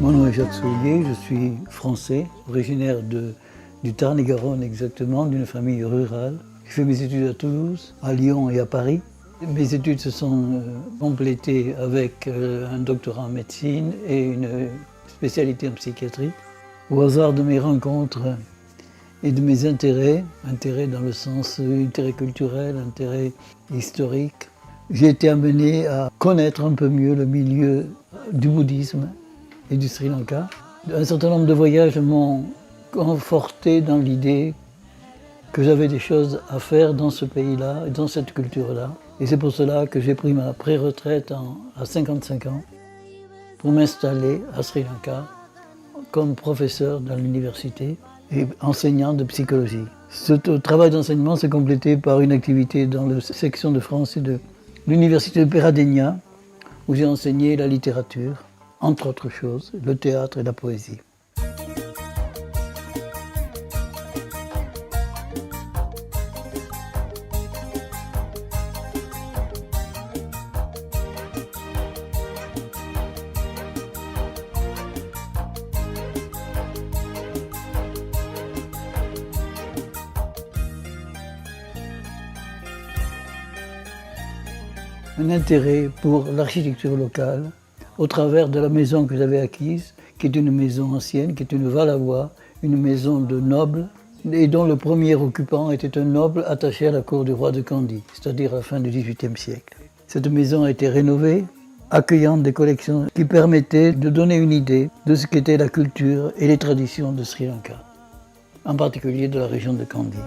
Mon nom est Jacques Soulier, je suis français, originaire du Tarn-et-Garonne exactement, d'une famille rurale. J'ai fait mes études à Toulouse, à Lyon et à Paris. Mes études se sont complétées avec un doctorat en médecine et une spécialité en psychiatrie. Au hasard de mes rencontres et de mes intérêts dans le sens intérêt culturel, intérêt historique, j'ai été amené à connaître un peu mieux le milieu du bouddhisme et du Sri Lanka. Un certain nombre de voyages m'ont conforté dans l'idée que j'avais des choses à faire dans ce pays-là et dans cette culture-là. Et c'est pour cela que j'ai pris ma pré-retraite à 55 ans pour m'installer à Sri Lanka comme professeur dans l'université et enseignant de psychologie. Ce travail d'enseignement s'est complété par une activité dans la section de français de l'université de Peradeniya, où j'ai enseigné la littérature, entre autres choses, le théâtre et la poésie. Un intérêt pour l'architecture locale au travers de la maison que j'avais acquise, qui est une maison ancienne, qui est une val-à-bois, une maison de nobles, et dont le premier occupant était un noble attaché à la cour du roi de Kandy, c'est-à-dire à la fin du XVIIIe siècle. Cette maison a été rénovée, accueillant des collections qui permettaient de donner une idée de ce qu'était la culture et les traditions de Sri Lanka, en particulier de la région de Kandy.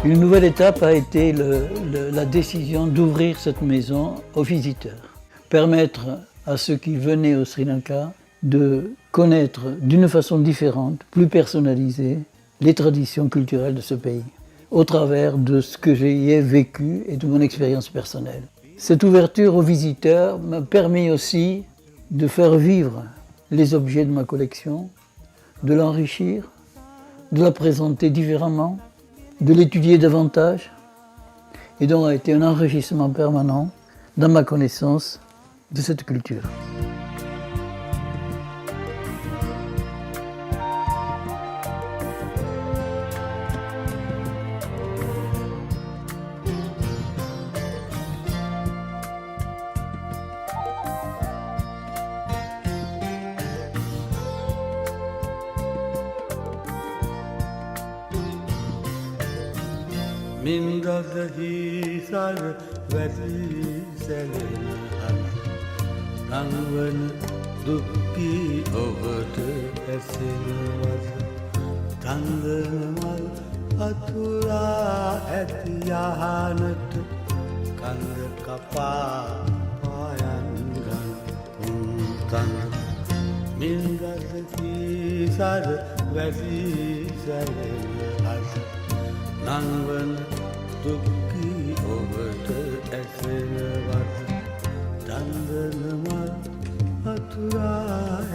Une nouvelle étape a été la décision d'ouvrir cette maison aux visiteurs. Permettre à ceux qui venaient au Sri Lanka de connaître d'une façon différente, plus personnalisée, les traditions culturelles de ce pays, au travers de ce que j'y ai vécu et de mon expérience personnelle. Cette ouverture aux visiteurs m'a permis aussi de faire vivre les objets de ma collection, de l'enrichir, de la présenter différemment, de l'étudier davantage, et donc a été un enrichissement permanent dans ma connaissance de cette culture. Mindahi sar vasi selhan Rangwan dukki ovata esinwas Tandamal atura etiyahanat Kanda kapa payangan untan Mindahi sar vasi selhan Nangwan dukki ovata esinwas Dandanamal atura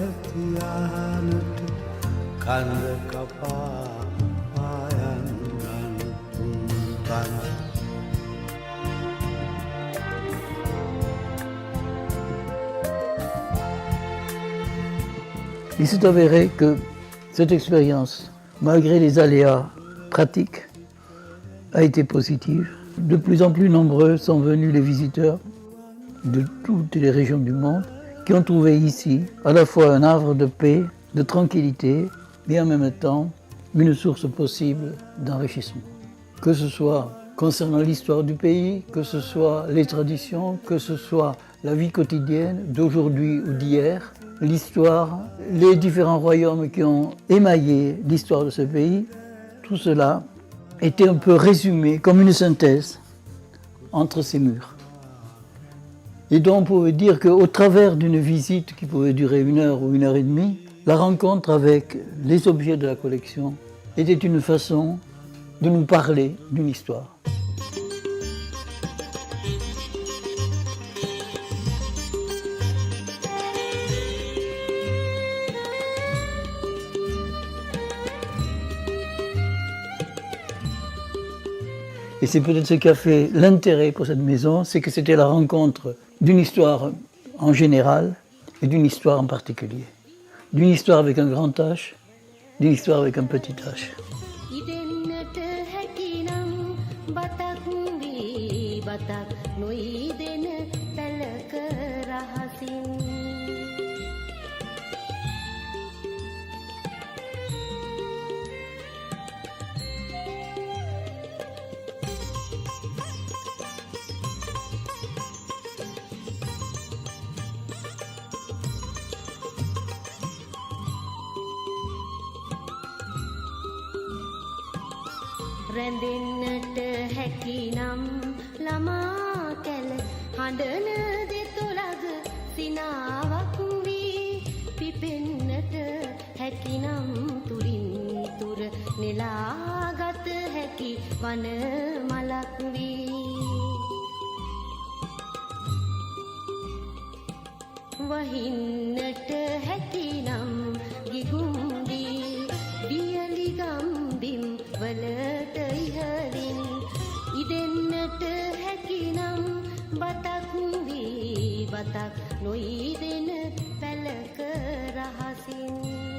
etiyanat Kanda kapa payangan untan Il s'est avéré que cette expérience, malgré les aléas pratiques, a été positive. De plus en plus nombreux sont venus les visiteurs de toutes les régions du monde qui ont trouvé ici à la fois un havre de paix, de tranquillité, mais en même temps une source possible d'enrichissement. Que ce soit concernant l'histoire du pays, que ce soit les traditions, que ce soit la vie quotidienne d'aujourd'hui ou d'hier, l'histoire, les différents royaumes qui ont émaillé l'histoire de ce pays, tout cela était un peu résumé comme une synthèse entre ces murs. Et donc on pouvait dire qu'au travers d'une visite qui pouvait durer 1 heure ou 1 heure et demie, la rencontre avec les objets de la collection était une façon de nous parler d'une histoire. Et c'est peut-être ce qui a fait l'intérêt pour cette maison, c'est que c'était la rencontre d'une histoire en général et d'une histoire en particulier. D'une histoire avec un grand H, d'une histoire avec un petit H. රැඳෙන්නට හැකිනම් ළමා කැල හඬන දෙතොලද සිනාවක් වී පිපෙන්නට හැකිනම් තුරින් තුර නෙලාගත හැකි වන මලක් වී වහින්නට හැකිනම් ගිගුම් දී දියලිගම් බිම් වලට ඉහළින් ඉදෙන්නට හැකිනම් බතක් වී බතක් නොයිදෙන පැලක රහසින්